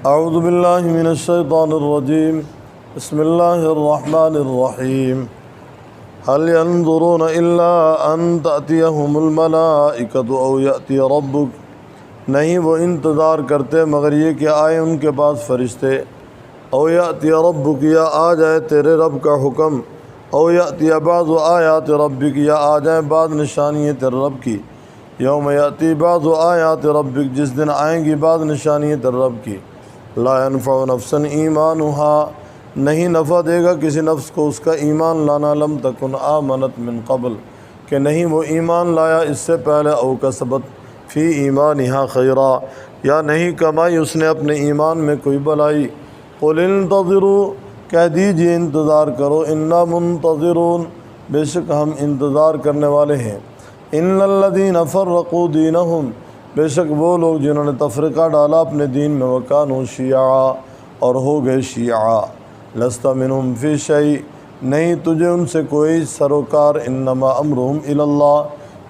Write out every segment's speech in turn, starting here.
اعوذ باللہ من الشیطان الرجیم بسم اللہ الرحمن الرحیم هل ينظرون الا ان تأتيهم الملائکۃ او یأتی ربک، نہیں وہ انتظار کرتے مگر یہ کہ آئے ان کے پاس فرشتے، او یأتی ربک یا آ جائے تیرے رب کا حکم، او یأتی بعض آیات ربک یا آ جائیں بعض نشانییں تیرے رب کی، یوم یأتی بعض آیات ربک جس دن آئیں گی بعض نشانییں تیرے رب کی، لا ينفع نفسا ایمانها نہیں نفع دے گا کسی نفس کو اس کا ایمان لانا، لم تکن آمنت من قبل کہ نہیں وہ ایمان لایا اس سے پہلے، او کسبت فی ایمانها خیرا یا نہیں کمائی اس نے اپنے ایمان میں کوئی بلائی، قل انتظروا کہہ دیجئے انتظار کرو، انا منتظرون بے شک ہم انتظار کرنے والے ہیں، ان الذین فرقوا دینہم بے شک وہ لوگ جنہوں نے تفرقہ ڈالا اپنے دین میں، وکانوا شیعا اور ہو گئے شیعہ، لست منہم فی شیء نہیں تجھے ان سے کوئی سروکار، انما امرہم الی اللہ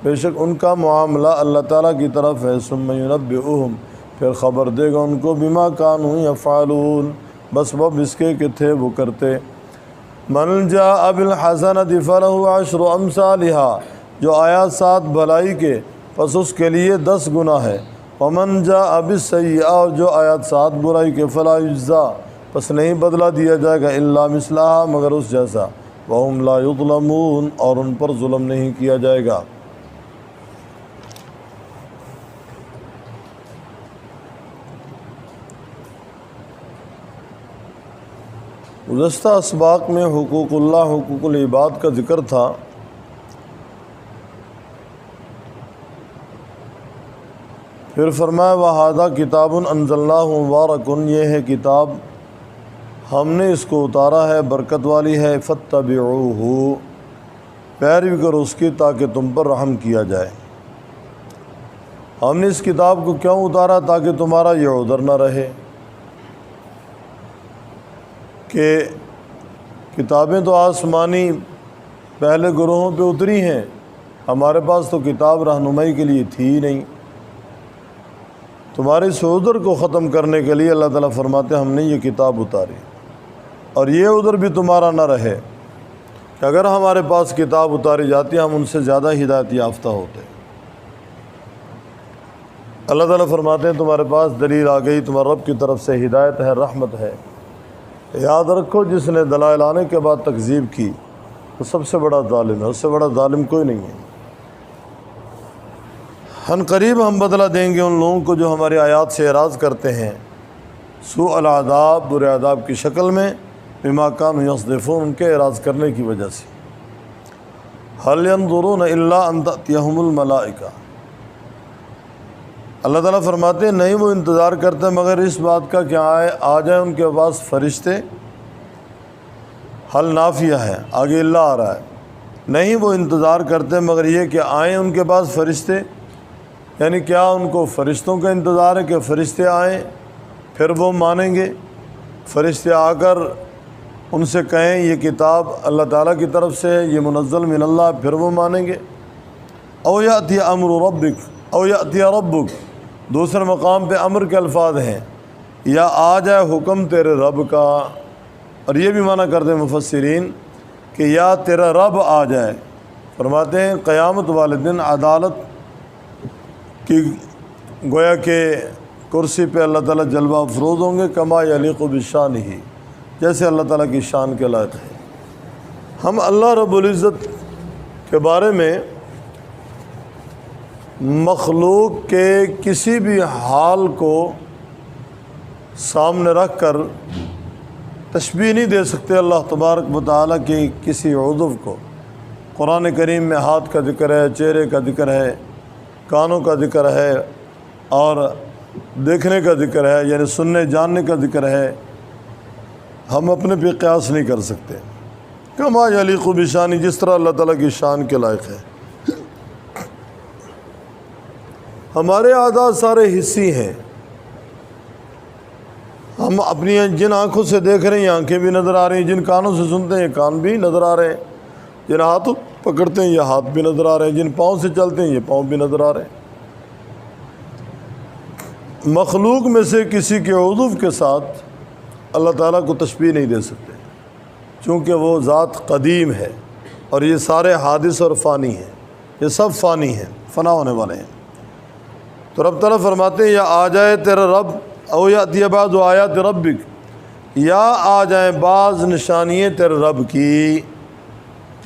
بے شک ان کا معاملہ اللہ تعالیٰ کی طرف ہے، ثم ینبئہم پھر خبر دے گا ان کو، بما کانوا یفعلون بس اس کے کہ تھے وہ کرتے، من جاء بالحسنۃ فلہ عشر امثالھا جو آیا 7 بھلائی کے پس اس کے لیے 10 گناہ ہے، ومن جاء بالسیئۃ اور جو آیات 7 برائی کے فلا یجزا پس نہیں بدلہ دیا جائے گا الا مثلھا مگر اس جیسا، وہم لا یظلمون اور ان پر ظلم نہیں کیا جائے گا۔ گزشتہ اسباق میں حقوق اللہ حقوق العباد کا ذکر تھا، پھر فرمایا وَهَذَا کتاب انزلناہ مبارک یہ ہے کتاب ہم نے اس کو اتارا ہے برکت والی ہے، فاتبعوہ پیروی کرو اس کی تاکہ تم پر رحم کیا جائے۔ ہم نے اس کتاب کو کیوں اتارا؟ تاکہ تمہارا یہ عذر نہ رہے کہ کتابیں تو آسمانی پہلے گروہوں پہ اتری ہیں، ہمارے پاس تو کتاب رہنمائی کے لیے تھی ہی نہیں۔ تمہارے اس عذر کو ختم کرنے کے لیے اللہ تعالیٰ فرماتے ہیں ہم نے یہ کتاب اتاری، اور یہ عذر بھی تمہارا نہ رہے کہ اگر ہمارے پاس کتاب اتاری جاتی ہم ان سے زیادہ ہدایت یافتہ ہوتے۔ اللہ تعالیٰ فرماتے ہیں تمہارے پاس دلیل آ گئی، تمہارے رب کی طرف سے ہدایت ہے، رحمت ہے، یاد رکھو جس نے دلائل آنے کے بعد تکذیب کی وہ سب سے بڑا ظالم ہے، اس سے بڑا ظالم کوئی نہیں ہے۔ ہن قریب ہم بدلہ دیں گے ان لوگوں کو جو ہماری آیات سے اعراض کرتے ہیں، سوء العذاب برے عذاب کی شکل میں، بما کانوا یصدفون ان کے اعراض کرنے کی وجہ سے۔ هل ينظرون الا ان تأتيهم الملائکہ اللہ تعالیٰ فرماتے ہیں نہیں وہ انتظار کرتے مگر اس بات کا کہ آ جائیں ان کے پاس فرشتے، حل نافیہ ہے آگے اللہ آ رہا ہے، نہیں وہ انتظار کرتے مگر یہ کہ آئیں ان کے پاس فرشتے، یعنی کیا ان کو فرشتوں کا انتظار ہے کہ فرشتے آئیں پھر وہ مانیں گے؟ فرشتے آ کر ان سے کہیں یہ کتاب اللہ تعالیٰ کی طرف سے ہے، یہ منزل من اللہ، پھر وہ مانیں گے؟ او یأتی امر ربک او یأتی ربک دوسرے مقام پہ امر کے الفاظ ہیں، یا آ جائے حکم تیرے رب کا، اور یہ بھی معنی کرتے ہیں مفسرین کہ یا تیرا رب آ جائے۔ فرماتے ہیں قیامت والے دن عدالت کی گویا کہ کرسی پہ اللہ تعالیٰ جلوہ افروز ہوں گے، کما یلیق بشانہ جیسے اللہ تعالیٰ کی شان کے لائق ہے۔ ہم اللہ رب العزت کے بارے میں مخلوق کے کسی بھی حال کو سامنے رکھ کر تشبیہ نہیں دے سکتے اللہ تبارک و تعالیٰ کی کسی عضو کو۔ قرآن کریم میں ہاتھ کا ذکر ہے، چہرے کا ذکر ہے، کانوں کا ذکر ہے، اور دیکھنے کا ذکر ہے، یعنی سننے جاننے کا ذکر ہے۔ ہم اپنے پہ قیاس نہیں کر سکتے، کما یلیق بشانی جس طرح اللہ تعالیٰ کی شان کے لائق ہے۔ ہمارے اعضاء سارے حصی ہیں، ہم اپنی جن آنکھوں سے دیکھ رہے ہیں یہ آنکھیں بھی نظر آ رہی ہیں، جن کانوں سے سنتے ہیں یہ کان بھی نظر آ رہے ہیں، جن ہاتھ پکڑتے ہیں یہ ہاتھ بھی نظر آ رہے ہیں، جن پاؤں سے چلتے ہیں یہ پاؤں بھی نظر آ رہے ہیں۔ مخلوق میں سے کسی کے عضو کے ساتھ اللہ تعالیٰ کو تشبیہ نہیں دے سکتے، چونکہ وہ ذات قدیم ہے اور یہ سارے حادث اور فانی ہیں، یہ سب فانی ہیں، فنا ہونے والے ہیں۔ تو رب تعالیٰ فرماتے ہیں یا آ جائے تیرا رب، او یاتی بعض آیات ربک، یا آ جائیں بعض نشانیاں تیرے رب کی۔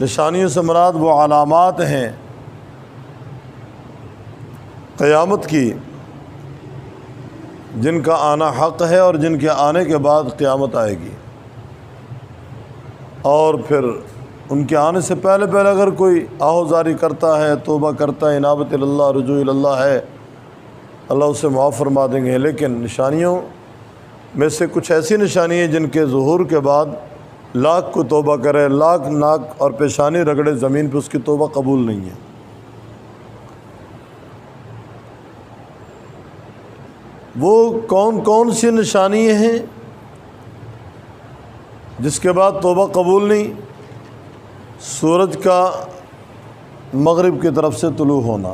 نشانیوں سے مراد وہ علامات ہیں قیامت کی جن کا آنا حق ہے اور جن کے آنے کے بعد قیامت آئے گی، اور پھر ان کے آنے سے پہلے اگر کوئی آہوزاری کرتا ہے، توبہ کرتا ہے، انابت اللہ، رجوع اللہ ہے، اللہ اسے معاف فرما دیں گے۔ لیکن نشانیوں میں سے کچھ ایسی نشانی ہیں جن کے ظہور کے بعد لاکھ کو توبہ کرے، لاکھ ناک اور پیشانی رگڑے زمین پہ، اس کی توبہ قبول نہیں ہے۔ وہ کون کون سی نشانی ہیں جس کے بعد توبہ قبول نہیں؟ سورج کا مغرب کی طرف سے طلوع ہونا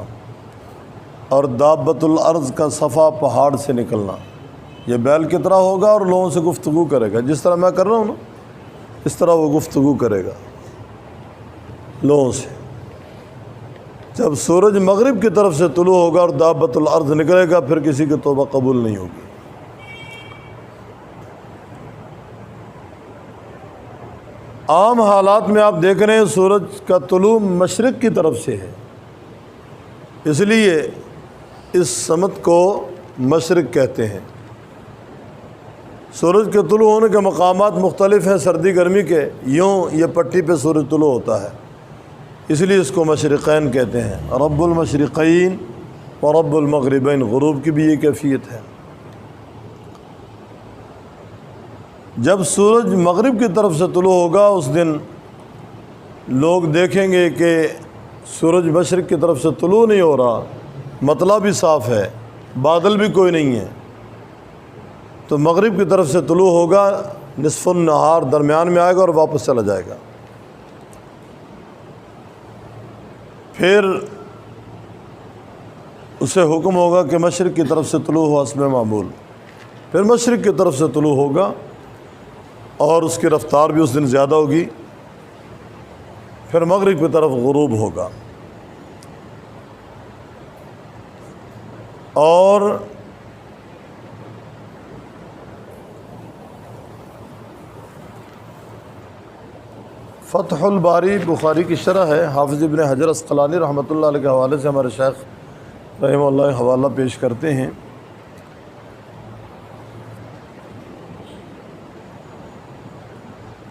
اور دابۃ الارض کا صفا پہاڑ سے نکلنا، یہ بیل کی طرح ہوگا اور لوگوں سے گفتگو کرے گا، جس طرح میں کر رہا ہوں نا اس طرح وہ گفتگو کرے گا لوگوں سے۔ جب سورج مغرب کی طرف سے طلوع ہوگا اور دابۃ الارض نکلے گا، پھر کسی کی توبہ قبول نہیں ہوگی۔ عام حالات میں آپ دیکھ رہے ہیں سورج کا طلوع مشرق کی طرف سے ہے، اس لیے اس سمت کو مشرق کہتے ہیں۔ سورج کے طلوع ہونے کے مقامات مختلف ہیں سردی گرمی کے، یوں یہ پٹی پہ سورج طلوع ہوتا ہے، اس لیے اس کو مشرقین کہتے ہیں، رب المشرقین و رب المغربین۔ غروب کی بھی یہ کیفیت ہے۔ جب سورج مغرب کی طرف سے طلوع ہوگا اس دن لوگ دیکھیں گے کہ سورج مشرق کی طرف سے طلوع نہیں ہو رہا، مطلع بھی صاف ہے، بادل بھی کوئی نہیں ہے، تو مغرب کی طرف سے طلوع ہوگا، نصف النہار درمیان میں آئے گا اور واپس چلا جائے گا۔ پھر اسے حکم ہوگا کہ مشرق کی طرف سے طلوع ہو حسب معمول، پھر مشرق کی طرف سے طلوع ہوگا اور اس کی رفتار بھی اس دن زیادہ ہوگی، پھر مغرب کی طرف غروب ہوگا۔ اور فتح الباری بخاری کی شرح ہے، حافظ ابن حجر عسقلانی رحمۃ اللہ علیہ کے حوالے سے ہمارے شیخ رحمہ اللہ حوالہ پیش کرتے ہیں۔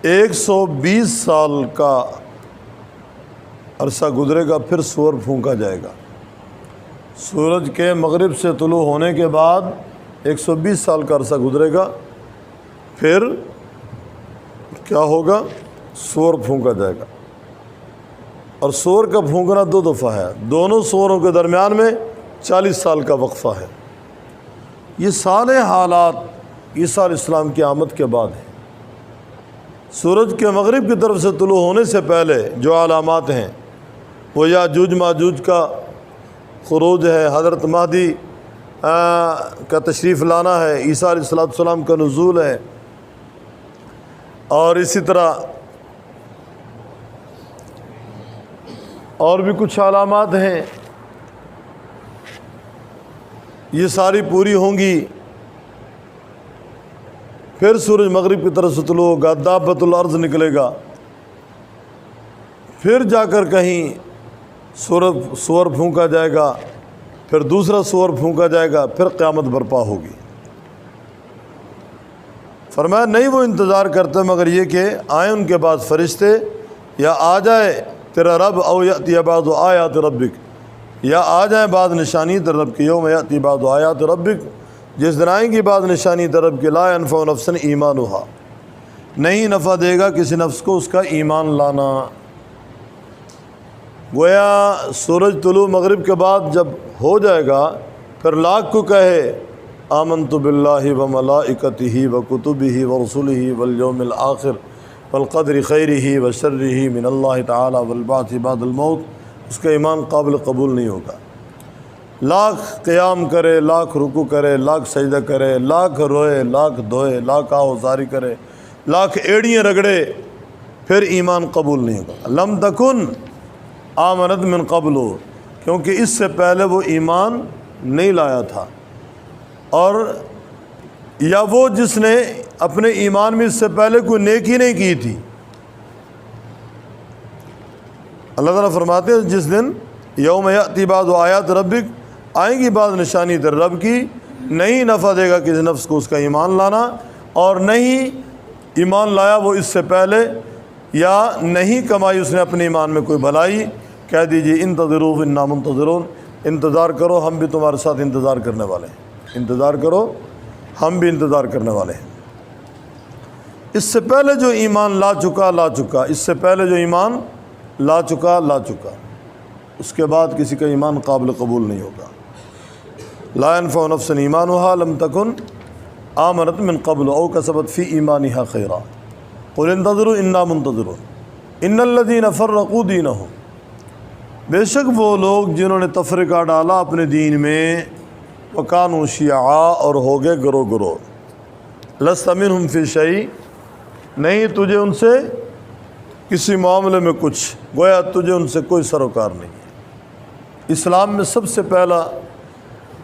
120 سال کا عرصہ گزرے گا، پھر سور پھونکا جائے گا۔ سورج کے مغرب سے طلوع ہونے کے بعد 120 سال کا عرصہ گزرے گا، پھر کیا ہوگا؟ سور پھونکا جائے گا۔ اور سور کا پھونکنا 2 دفعہ ہے، دونوں سوروں کے درمیان میں 40 سال کا وقفہ ہے۔ یہ سارے حالات عیسیٰ علیہ السلام کی آمد کے بعد ہیں۔ سورج کے مغرب کی طرف سے طلوع ہونے سے پہلے جو علامات ہیں وہ یاجوج ماجوج کا خروج ہے، حضرت مہدی کا تشریف لانا ہے، عیسیٰ علیہ السلام کا نزول ہے، اور اسی طرح اور بھی کچھ علامات ہیں، یہ ساری پوری ہوں گی۔ پھر سورج مغرب کی طرف سے طلوع ہوگا، دابۃ الارض نکلے گا، پھر جا کر کہیں سور پھونکا جائے گا، پھر دوسرا سور پھونکا جائے گا، پھر قیامت برپا ہوگی۔ فرمایا نہیں وہ انتظار کرتے مگر یہ کہ آئیں ان کے بعد فرشتے، یا آ جائے تیرا رب، او یاتی بعض آیات ربک، یا آ جائیں بعض نشانی تیرے رب کی، یوم یاتی بعض آیات ربک، جس دن آئیں گی بعض نشانی تیرے رب کی، لا ینفع نفسا ایمانھا، نہیں نفع دے گا کسی نفس کو اس کا ایمان لانا۔ گویا سورج طلوع مغرب کے بعد جب ہو جائے گا، پھر لاکھ کو کہے آمنت باللہ وملائکتہ وکتبہ ورسلہ والیوم الآخر والقدر خیرہ وشرہ من اللہ تعالی والبعث بعد الموت، اس کا ایمان قابل قبول نہیں ہوگا۔ لاکھ قیام کرے، لاکھ رکوع کرے، لاکھ سجدہ کرے، لاکھ روئے، لاکھ دھوئے، لاکھ آہوزاری کرے، لاکھ ایڑیاں رگڑے، پھر ایمان قبول نہیں ہوگا۔ لم تکن آمنت من قبل، کیونکہ اس سے پہلے وہ ایمان نہیں لایا تھا، اور یا وہ جس نے اپنے ایمان میں اس سے پہلے کوئی نیکی نہیں کی تھی۔ اللہ تعالیٰ فرماتے ہیں جس دن یوم یأتی بعض آیات ربک، آئیں گی بعض نشانی در رب کی، نہیں نفع دے گا کسی نفس کو اس کا ایمان لانا، اور نہیں ایمان لایا وہ اس سے پہلے، یا نہیں کمائی اس نے اپنے ایمان میں کوئی بھلائی، کہہ دیجیے انتظروا انا منتظرون، انتظار کرو ہم بھی تمہارے ساتھ انتظار کرنے والے ہیں، انتظار کرو ہم بھی انتظار کرنے والے ہیں۔ اس سے پہلے جو ایمان لا چکا، اس سے پہلے جو ایمان لا چکا، اس کے بعد کسی کا ایمان قابل قبول نہیں ہوگا۔ لا ينفع نفسا ایمانها لم تکن آمنت من قبل او کسبت فی ایمانها خیرا قل انتظروا انا منتظرون ان الذین فرقوا دینہم، بے شک وہ لوگ جنہوں نے تفرقہ ڈالا اپنے دین میں، وکانوا شیعا، اور ہو گئے گروہ گروہ، لست منہم فی شیء، نہیں تجھے ان سے کسی معاملے میں کچھ، گویا تجھے ان سے کوئی سروکار نہیں ہے۔ اسلام میں سب سے پہلا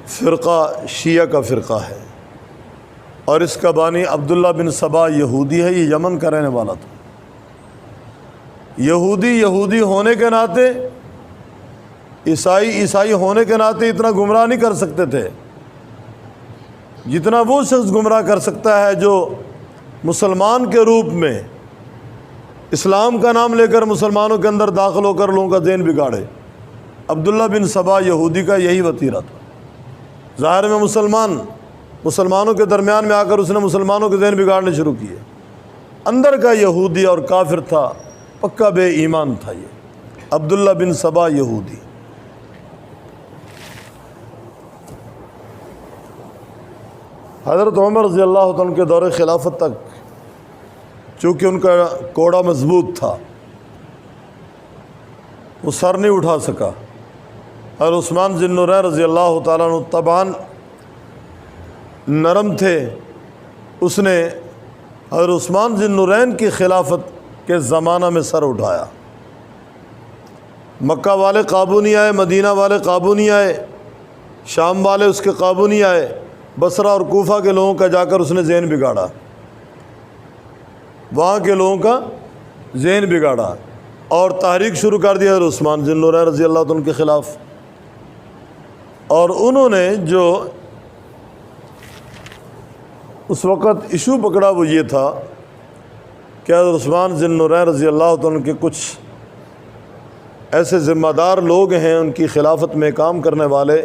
فرقہ شیعہ کا فرقہ ہے، اور اس کا بانی عبداللہ بن سبا یہودی ہے، یہ یمن کا رہنے والا تھا۔ یہودی ہونے کے ناطے، عیسائی ہونے کے ناطے اتنا گمراہ نہیں کر سکتے تھے جتنا وہ شخص گمراہ کر سکتا ہے جو مسلمان کے روپ میں اسلام کا نام لے کر مسلمانوں کے اندر داخل ہو کر لوگوں کا ذہن بگاڑے۔ عبداللہ بن سبا یہودی کا یہی وتیرہ تھا۔ ظاہر میں مسلمانوں کے درمیان میں آ کر اس نے مسلمانوں کے ذہن بگاڑنے شروع کیے، اندر کا یہودی اور کافر تھا، پکا بے ایمان تھا یہ عبداللہ بن سبا یہودی۔ حضرت عمر رضی اللہ تعالیٰ کے دور خلافت تک چونکہ ان کا کوڑا مضبوط تھا، وہ سر نہیں اٹھا سکا، اور عثمان ذی النورین رضی اللہ تعالیٰ عنہ طبعاً نرم تھے، اس نے حضرت عثمان ذی النورین کی خلافت کے زمانہ میں سر اٹھایا۔ مکہ والے قابو نہیں آئے، مدینہ والے قابو نہیں آئے، شام والے اس کے قابو نہیں آئے، بصرہ اور کوفہ کے لوگوں کا جا کر اس نے ذہن بگاڑا، وہاں کے لوگوں کا ذہن بگاڑا، اور تحریک شروع کر دیا حضرت عثمان ذی النورین رضی اللہ عنہ کے خلاف۔ اور انہوں نے جو اس وقت ایشو پکڑا وہ یہ تھا کہ حضرت عثمان ذی النورین رضی اللہ عنہ کے کچھ ایسے ذمہ دار لوگ ہیں ان کی خلافت میں کام کرنے والے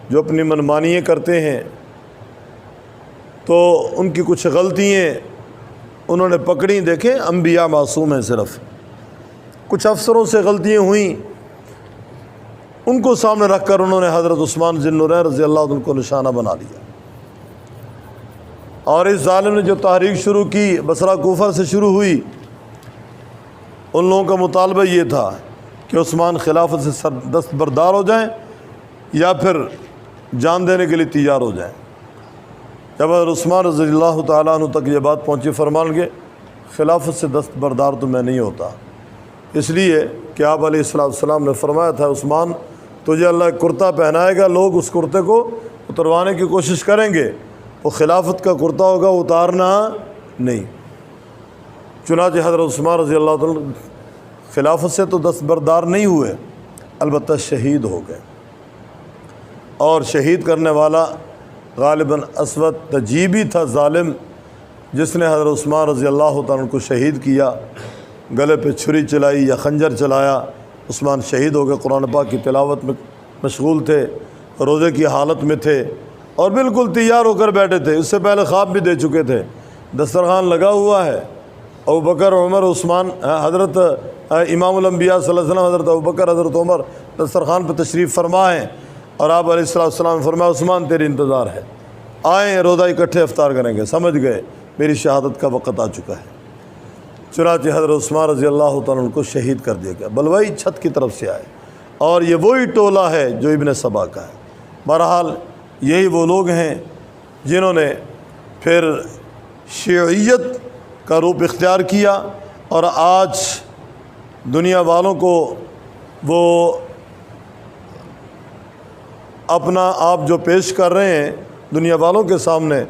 جو اپنی منمانیاں کرتے ہیں، تو ان کی کچھ غلطیاں انہوں نے پکڑی۔ دیکھیں انبیاء معصوم ہیں، صرف کچھ افسروں سے غلطیاں ہوئیں، ان کو سامنے رکھ کر انہوں نے حضرت عثمان ذی النورین رضی اللہ عنہ کو نشانہ بنا لیا، اور اس ظالم نے جو تحریک شروع کی بصرہ کوفہ سے شروع ہوئی، ان لوگوں کا مطالبہ یہ تھا کہ عثمان خلافت سے دستبردار ہو جائیں یا پھر جان دینے کے لیے تیار ہو جائیں۔ جب حضرت عثمان رضی اللہ تعالیٰ عنہ تک یہ بات پہنچی، فرمان کے خلافت سے دستبردار تو میں نہیں ہوتا، اس لیے کہ آپ علیہ السلام نے فرمایا تھا عثمان تجھے اللہ ایک کرتا پہنائے گا، لوگ اس کرتے کو اتروانے کی کوشش کریں گے، وہ خلافت کا کرتا ہوگا، اتارنا نہیں۔ چنانچہ حضرت عثمان رضی اللہ تعالیٰ خلافت سے تو دستبردار نہیں ہوئے، البتہ شہید ہو گئے، اور شہید کرنے والا غالباً اسود تجیبی تھا، ظالم جس نے حضرت عثمان رضی اللہ تعالیٰ کو شہید کیا، گلے پہ چھری چلائی یا خنجر چلایا، عثمان شہید ہو گئے۔ قرآن پاک کی تلاوت میں مشغول تھے، روزے کی حالت میں تھے، اور بالکل تیار ہو کر بیٹھے تھے، اس سے پہلے خواب بھی دے چکے تھے، دسترخوان لگا ہوا ہے، ابوبکر عمر عثمان، حضرت امام الانبیاء صلی اللہ علیہ وسلم حضرت ابوبکر حضرت عمر دسترخوان پہ تشریف فرما ہیں، اور آپ علیہ السلام نے فرمایا عثمان تیری انتظار ہے، آئیں روزہ اکٹھے افطار کریں گے، سمجھ گئے میری شہادت کا وقت آ چکا ہے۔ چنانچہ حضرت عثمان رضی اللہ تعالیٰ عنہ کو شہید کر دیا گیا، بلوائی چھت کی طرف سے آئے، اور یہ وہی ٹولہ ہے جو ابن سبا کا ہے۔ بہرحال یہی وہ لوگ ہیں جنہوں نے پھر شیعیت کا روپ اختیار کیا، اور آج دنیا والوں کو وہ اپنا آپ جو پیش کر رہے ہیں دنیا والوں کے سامنے،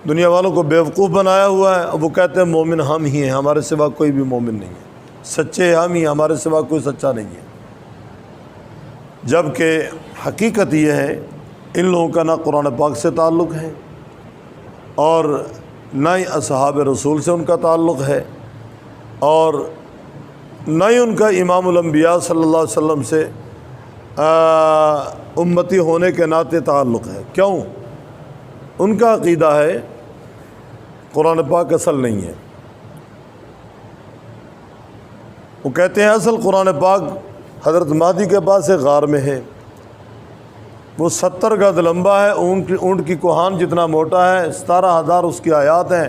دنیا والوں کو بیوقوف بنایا ہوا ہے۔ وہ کہتے ہیں مومن ہم ہی ہیں، ہمارے سوا کوئی بھی مومن نہیں ہے، سچے ہم ہی، ہمارے سوا کوئی سچا نہیں ہے۔ جبکہ حقیقت یہ ہے ان لوگوں کا نہ قرآن پاک سے تعلق ہے اور نہ ہی اصحاب رسول سے ان کا تعلق ہے، اور نہ ہی ان کا امام الانبیاء صلی اللہ علیہ وسلم سے امتی ہونے کے ناطے تعلق ہے۔ کیوں؟ ان کا عقیدہ ہے قرآن پاک اصل نہیں ہے۔ وہ کہتے ہیں اصل قرآن پاک حضرت مہدی کے پاس ایک غار میں ہے، وہ 70 گز لمبا ہے، اونٹ کی کوہان جتنا موٹا ہے، 17,000 اس کی آیات ہیں۔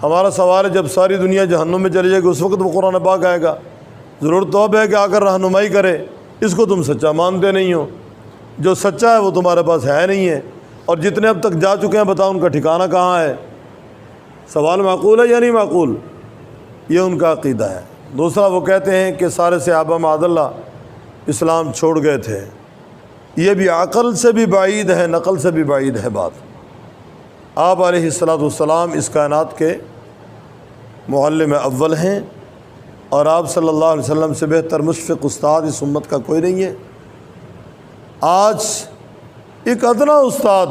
ہمارا سوال ہے جب ساری دنیا جہنم میں چلی جائے گی اس وقت وہ قرآن پاک آئے گا؟ ضرورت تو اب ہے کہ آ کر رہنمائی کرے۔ اس کو تم سچا مانتے نہیں ہو، جو سچا ہے وہ تمہارے پاس ہے نہیں ہے، اور جتنے اب تک جا چکے ہیں بتاؤ ان کا ٹھکانہ کہاں ہے؟ سوال معقول ہے یا نہیں معقول؟ یہ ان کا عقیدہ ہے۔ دوسرا وہ کہتے ہیں کہ سارے صحابہ معاذ اللہ اسلام چھوڑ گئے تھے۔ یہ بھی عقل سے بھی بعید ہے، نقل سے بھی بعید ہے بات۔ آپ علیہ السلام اس کائنات کے معلم اول ہیں، اور آپ صلی اللہ علیہ وسلم سے بہتر مشفق استاد اس امت کا کوئی نہیں ہے۔ آج ایک ادنا استاد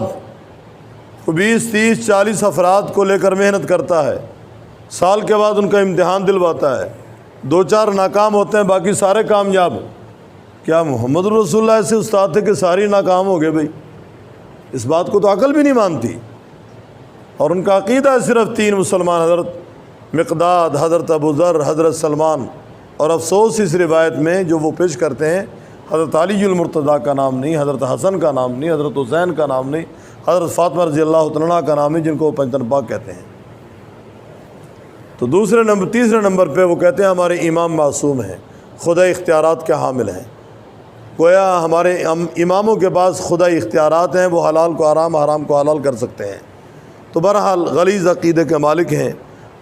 20 30 40 افراد کو لے کر محنت کرتا ہے، سال کے بعد ان کا امتحان دلواتا ہے، 2-4 ناکام ہوتے ہیں، باقی سارے کامیاب۔ کیا محمد رسول اللہ ایسے استاد تھے کہ ساری ناکام ہو گئے؟ بھائی اس بات کو تو عقل بھی نہیں مانتی۔ اور ان کا عقیدہ ہے صرف 3 مسلمان، حضرت مقداد، حضرت ابو ذر، حضرت سلمان، اور افسوس اس روایت میں جو وہ پیش کرتے ہیں حضرت علی المرتضیٰ کا نام نہیں، حضرت حسن کا نام نہیں، حضرت حسین کا نام نہیں، حضرت فاطمہ رضی اللہ تعالیٰ کا نام نہیں، جن کو وہ پنجتن پاک کہتے ہیں۔ تو تیسرے نمبر پہ وہ کہتے ہیں ہمارے امام معصوم ہیں، خدا اختیارات کے حامل ہیں۔ گویا ہمارے اماموں کے پاس خدا اختیارات ہیں، وہ حلال کو حرام، حرام کو حلال کر سکتے ہیں۔ تو بہرحال غلیظ عقیدے کے مالک ہیں،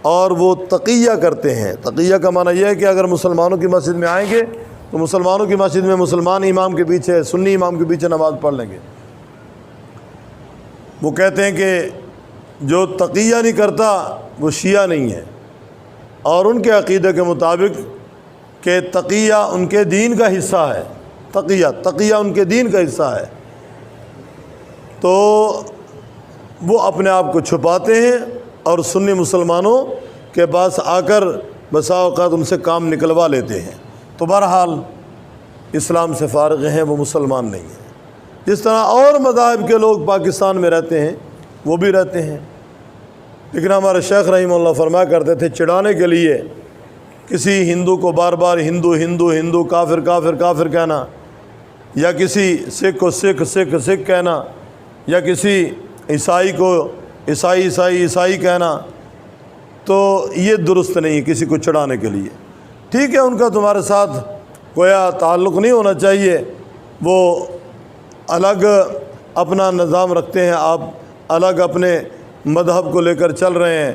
اور وہ تقیہ کرتے ہیں۔ تقیہ کا معنی یہ ہے کہ اگر مسلمانوں کی مسجد میں آئیں گے تو مسلمانوں کی مسجد میں مسلمان امام کے پیچھے، سنی امام کے پیچھے نماز پڑھ لیں گے۔ وہ کہتے ہیں کہ جو تقیہ نہیں کرتا وہ شیعہ نہیں ہے، اور ان کے عقیدے کے مطابق کہ تقیہ ان کے دین کا حصہ ہے، تقیہ ان کے دین کا حصہ ہے، تو وہ اپنے آپ کو چھپاتے ہیں اور سنی مسلمانوں کے پاس آ کر بسا اوقات ان سے کام نکلوا لیتے ہیں۔ تو بہرحال اسلام سے فارغ ہیں، وہ مسلمان نہیں ہیں۔ جس طرح اور مذاہب کے لوگ پاکستان میں رہتے ہیں وہ بھی رہتے ہیں، لیکن ہمارے شیخ رحمہ اللہ فرمایا کرتے تھے چڑھانے کے لیے کسی ہندو کو بار بار ہندو ہندو ہندو، کافر کافر کافر کہنا، یا کسی سکھ کو سکھ سکھ سکھ کہنا، یا کسی عیسائی کو عیسائی عیسائی عیسائی کہنا، تو یہ درست نہیں ہے کسی کو چڑھانے کے لیے۔ ٹھیک ہے ان کا تمہارے ساتھ گویا تعلق نہیں ہونا چاہیے، وہ الگ اپنا نظام رکھتے ہیں، آپ الگ اپنے مذہب کو لے کر چل رہے ہیں،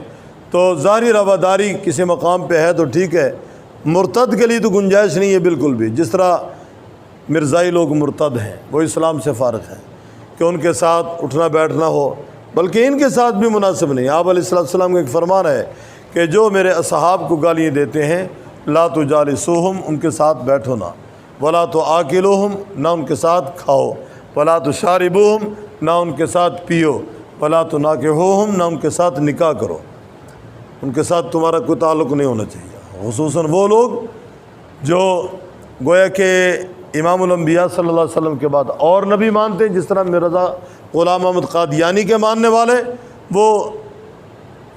تو ظاہری رواداری کسی مقام پہ ہے تو ٹھیک ہے۔ مرتد کے لیے تو گنجائش نہیں ہے بالکل بھی، جس طرح مرزائی لوگ مرتد ہیں، وہ اسلام سے فارغ ہیں کہ ان کے ساتھ اٹھنا بیٹھنا ہو، بلکہ ان کے ساتھ بھی مناسب نہیں۔ آپ علیہ السلام کا ایک فرمان ہے کہ جو میرے اصحاب کو گالیاں دیتے ہیں لا تجالسوہم، ان کے ساتھ بیٹھو نہ، ولا تآکلوہم، نہ ان کے ساتھ کھاؤ، ولا تشاربوہم، نہ ان کے ساتھ پیو، ولا تناکحوہم، نہ ان کے ساتھ نکاح کرو، ان کے ساتھ تمہارا کوئی تعلق نہیں ہونا چاہیے۔ خصوصاً وہ لوگ جو گویا کہ امام الانبیاء صلی اللہ علیہ وسلم کے بعد اور نبی مانتے ہیں، جس طرح مرزا غلام احمد قادیانی کے ماننے والے، وہ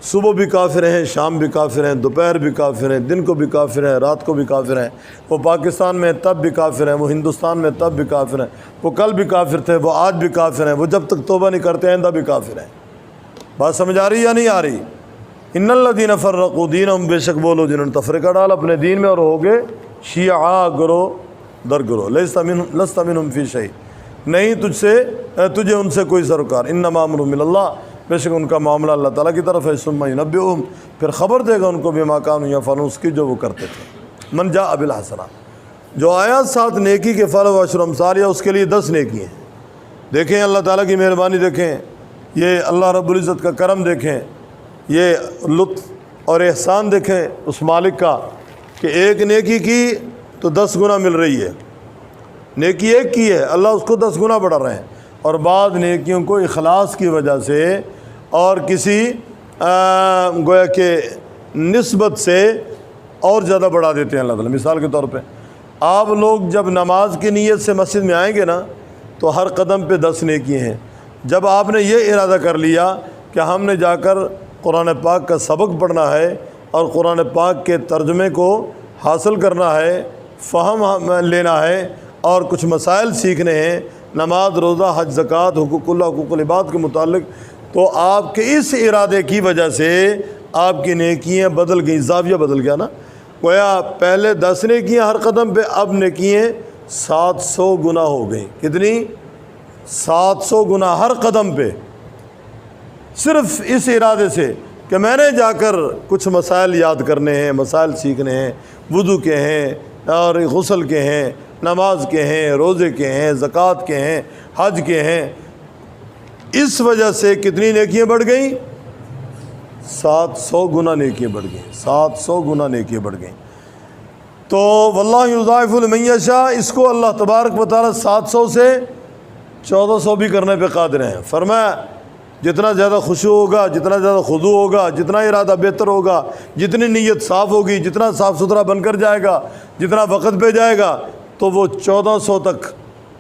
صبح بھی کافر ہیں، شام بھی کافر ہیں، دوپہر بھی کافر ہیں، دن کو بھی کافر ہیں، رات کو بھی کافر ہیں۔ وہ پاکستان میں تب بھی کافر ہیں، وہ ہندوستان میں تب بھی کافر ہیں، وہ کل بھی کافر تھے، وہ آج بھی کافر ہیں، وہ جب تک توبہ نہیں کرتے آئندہ بھی کافر ہیں۔ بات سمجھ آ رہی یا نہیں آ رہی؟ ان الذین فرقوا دینہم، بے شک وہ لوگ جنہوں نے تفرقہ ڈالا اپنے دین میں اور ہو گئے شیعہ گروہ درگرو لست منہم فی شیء، نہیں تجھے ان سے کوئی سروکار، انما امرهم الی اللہ، بے شک ان کا معاملہ اللہ تعالیٰ کی طرف ہے، ثم ینبئہم، پھر خبر دے گا ان کو بما کانوا یفعلون، اس کی جو وہ کرتے تھے۔ من جاء بالحسنہ، جو آیا ساتھ نیکی کے فلہ عشر امثالہا، اس کے لیے 10 نیکی ہیں۔ دیکھیں اللہ تعالیٰ کی مہربانی، دیکھیں یہ اللہ رب العزت کا کرم، دیکھیں یہ لطف اور احسان، دیکھیں اس مالک کا کہ ایک نیکی کی تو 10 گنا مل رہی ہے، نیکی ایک کی ہے اللہ اس کو 10 گنا بڑھا رہے ہیں، اور بعض نیکیوں کو اخلاص کی وجہ سے اور کسی گویا کہ نسبت سے اور زیادہ بڑھا دیتے ہیں اللہ تعالیٰ۔ مثال کے طور پہ آپ لوگ جب نماز کی نیت سے مسجد میں آئیں گے نا تو ہر قدم پہ 10 نیکی ہیں۔ جب آپ نے یہ ارادہ کر لیا کہ ہم نے جا کر قرآن پاک کا سبق پڑھنا ہے اور قرآن پاک کے ترجمے کو حاصل کرنا ہے، فہم لینا ہے اور کچھ مسائل سیکھنے ہیں، نماز، روزہ، حج، زکوٰۃ، حقوق اللہ، حقوق العباد کے متعلق، تو آپ کے اس ارادے کی وجہ سے آپ کی نیکیاں بدل گئیں، زاویہ بدل گیا نا۔ گویا پہلے 10 نیکیاں ہر قدم پہ، اب نیکیاں 700 گنا ہو گئیں۔ کتنی؟ 700 گنا ہر قدم پہ، صرف اس ارادے سے کہ میں نے جا کر کچھ مسائل یاد کرنے ہیں، مسائل سیکھنے ہیں، وضو کے ہیں اور غسل کے ہیں، نماز کے ہیں، روزے کے ہیں، زکوٰۃ کے ہیں، حج کے ہیں۔ اس وجہ سے کتنی نیکیاں بڑھ گئیں؟ 700 گنا نیکیاں بڑھ گئیں، 700 گنا نیکیاں بڑھ گئیں۔ تو واللہ یضاعف لمن یشاء، اس کو اللہ تبارک و تعالیٰ 700 سے 1400 بھی کرنے پہ قادر ہیں۔ فرمایا جتنا زیادہ خشوع ہوگا، جتنا زیادہ خضوع ہوگا، جتنا ارادہ بہتر ہوگا، جتنی نیت صاف ہوگی، جتنا صاف ستھرا بن کر جائے گا، جتنا وقت پہ جائے گا، تو وہ 1400 تک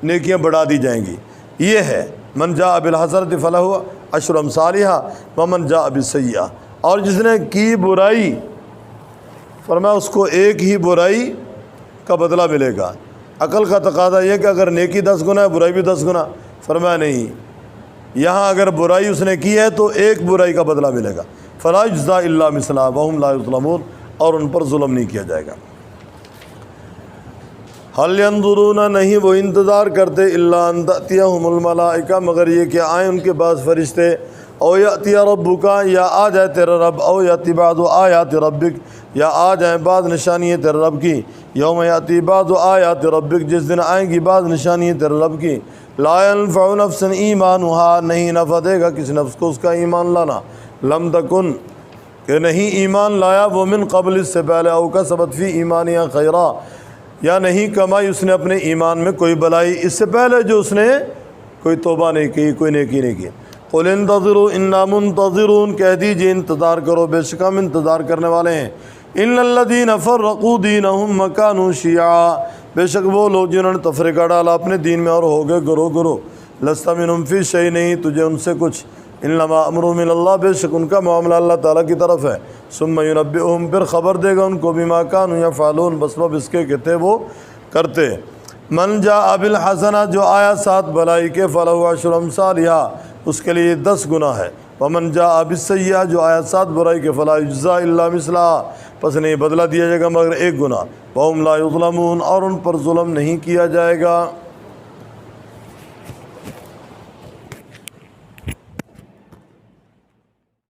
نیکیاں بڑھا دی جائیں گی۔ یہ ہے من جاء بالحسنۃ فلہ عشر امثالہا ومن جاء بالسیئۃ، اور جس نے کی برائی، فرمایا اس کو ایک ہی برائی کا بدلہ ملے گا۔ عقل کا تقاضا یہ کہ اگر نیکی 10 گنا ہے برائی بھی 10 گنا، فرمایا نہیں، یہاں اگر برائی اس نے کی ہے تو ایک برائی کا بدلہ ملے گا۔ فلا یجزی الا مثلہا وہم لا یظلمون، اور ان پر ظلم نہیں کیا جائے گا۔ حل ینظرون، نہیں وہ انتظار کرتے، الا ان تأتیہم الملائکہ، مگر یہ کہ آئیں ان کے بعض فرشتے، او یأتی ربک، یا آ جائے تیرا رب، او یأتی بعض آیات ربک، یا آ جائیں بعض نشانییں تیرے رب کی، یوم یأتی بعض آیات ربک، جس دن آئیں گی بعض نشانییں تیرے رب کی، لا ينفع نفسا ایمانها، نہیں نفع دے گا کسی نفس کو اس کا ایمان لانا، لم تکن، کہ نہیں ایمان لایا وہ، من قبل، اس سے پہلے، او کسبت فی ایمانہا خیرا، یا نہیں کمائی اس نے اپنے ایمان میں کوئی بلائی اس سے پہلے جو اس نے کوئی توبہ نہیں کی، کوئی نیکی نہیں کی۔ قل انتظروا انا منتظرون، کہہ دیجیے انتظار کرو، بے شک ہم انتظار کرنے والے ہیں۔ ان الذین فرقوا دینہم وکانوا شیعا، بے شک وہ لوگ جنہوں نے تفریقہ ڈالا اپنے دین میں اور ہو گئے گروہ گروہ، لست منہم فی شیء، نہیں تجھے ان سے کچھ، انما امرهم الی اللہ، بے شک ان کا معاملہ اللہ تعالیٰ کی طرف ہے، ثم ینبئہم، پھر خبر دے گا ان کو، بما کانوا یفعلون، بسبب اس کے کہ تھے وہ کرتے۔ من جاء بالحسنہ، جو آیا ساتھ بلائی کے، فلہ عشر امثالہا، اس کے لیے 10 گنا ہے۔ ومن جاء بالسیئہ، جو آیا ساتھ برائی کے، فلا یجزی الا مثلہا، پس نہیں بدلہ دیا جائے گا مگر ایک گنا، وہم لا یظلمون، اور ان پر ظلم نہیں کیا جائے گا۔